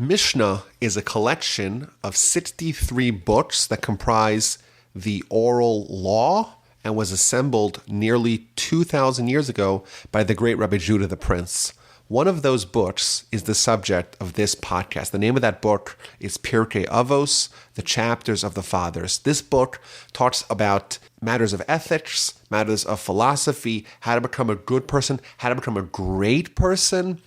Mishna is a collection of 63 books that comprise the oral law and was assembled nearly 2,000 years ago by the great Rabbi Judah the Prince. One of those books is the subject of this podcast. The name of that book is Pirkei Avos, the Chapters of the Fathers. This book talks about matters of ethics, matters of philosophy, how to become a good person, how to become a great person.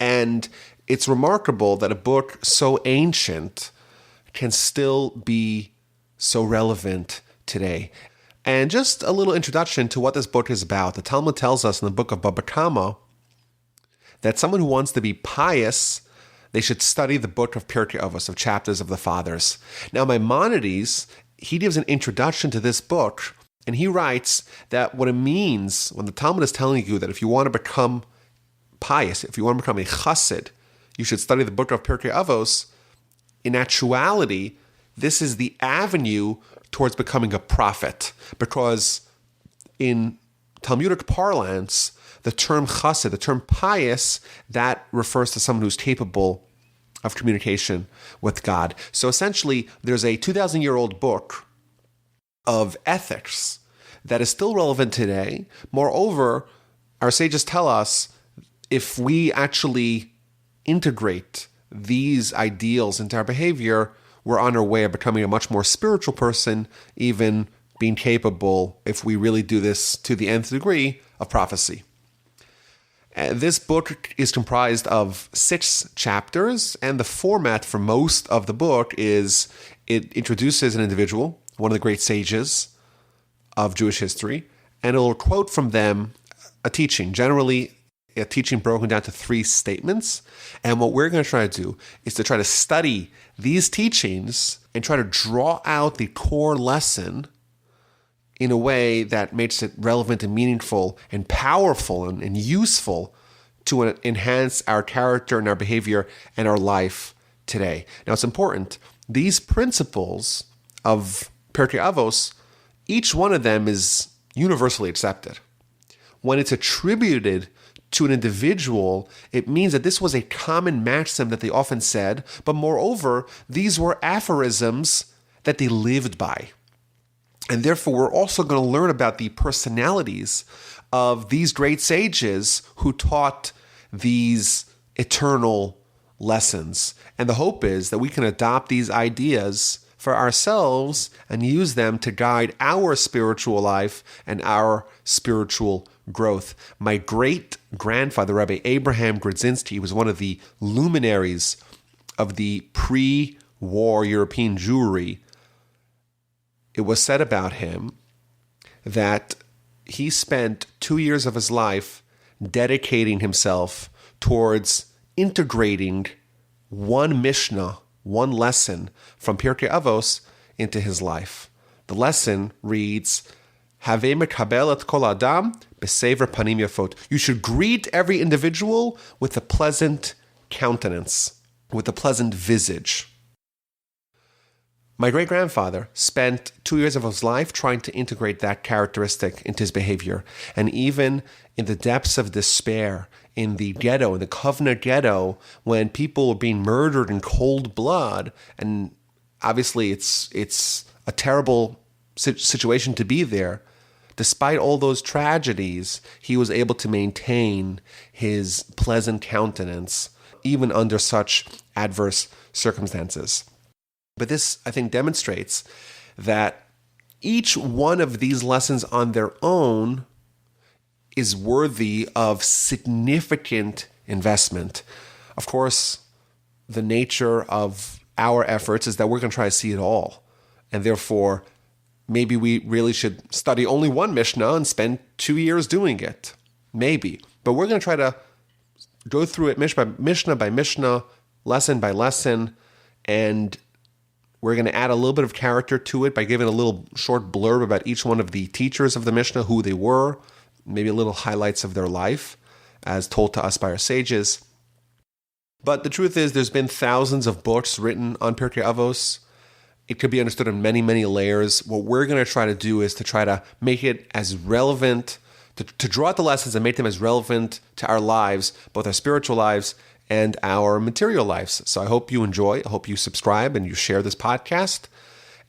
And it's remarkable that a book so ancient can still be so relevant today. And just a little introduction to what this book is about. The Talmud tells us in the book of Baba Kama that someone who wants to be pious, they should study the book of Pirkei Avos, of Chapters of the Fathers. Now, Maimonides, he gives an introduction to this book, and he writes that what it means when the Talmud is telling you that if you want to become pious, if you want to become a chassid, you should study the book of Pirkei Avos. In actuality, this is the avenue towards becoming a prophet, because in Talmudic parlance, the term chassid, the term pious, that refers to someone who's capable of communication with God. So essentially, there's a 2,000-year-old book of ethics that is still relevant today. Moreover, our sages tell us if we actually integrate these ideals into our behavior, we're on our way of becoming a much more spiritual person, even being capable, if we really do this to the nth degree, of prophecy. This book is comprised of 6 chapters, and the format for most of the book is it introduces an individual, one of the great sages of Jewish history, and it will quote from them a teaching, generally a teaching broken down to 3 statements. And what we're going to try to do is to try to study these teachings and try to draw out the core lesson in a way that makes it relevant and meaningful and powerful and useful to enhance our character and our behavior and our life today. Now, it's important. These principles of Pirkei Avos, each one of them is universally accepted. When it's attributed to an individual, it means that this was a common maxim that they often said, but moreover, these were aphorisms that they lived by. And therefore, we're also going to learn about the personalities of these great sages who taught these eternal lessons. And the hope is that we can adopt these ideas for ourselves and use them to guide our spiritual life and our spiritual growth. My great-grandfather, Rabbi Abraham Grodzinski, was one of the luminaries of the pre-war European Jewry. It was said about him that he spent 2 years of his life dedicating himself towards integrating one Mishnah, one lesson from Pirkei Avos into his life. The lesson reads, Havei mekabel et kol adam b'sever panim yafot. You should greet every individual with a pleasant countenance, with a pleasant visage. My great-grandfather spent 2 years of his life trying to integrate that characteristic into his behavior. And even in the depths of despair, in the ghetto, in the Kovna ghetto, when people were being murdered in cold blood, and obviously it's a terrible situation to be there, despite all those tragedies, he was able to maintain his pleasant countenance, even under such adverse circumstances. But this, I think, demonstrates that each one of these lessons on their own is worthy of significant investment. Of course, the nature of our efforts is that we're going to try to see it all. And therefore, maybe we really should study only one Mishnah and spend 2 years doing it. Maybe. But we're going to try to go through it Mishnah by Mishnah, lesson by lesson, and we're going to add a little bit of character to it by giving a little short blurb about each one of the teachers of the Mishnah, who they were, maybe a little highlights of their life, as told to us by our sages. But the truth is, there's been thousands of books written on Pirkei Avos. It could be understood in many, many layers. What we're going to try to do is to try to make it as relevant, to draw out the lessons and make them as relevant to our lives, both our spiritual lives and our material lives. So I hope you enjoy. I hope you subscribe and you share this podcast.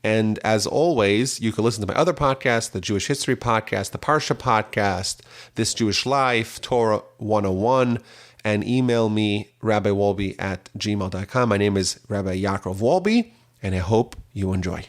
And as always, you can listen to my other podcasts, the Jewish History Podcast, the Parsha Podcast, This Jewish Life, Torah 101, and email me, rabbiwolbe@gmail.com. My name is Rabbi Yaakov Wolbe, and I hope you enjoy.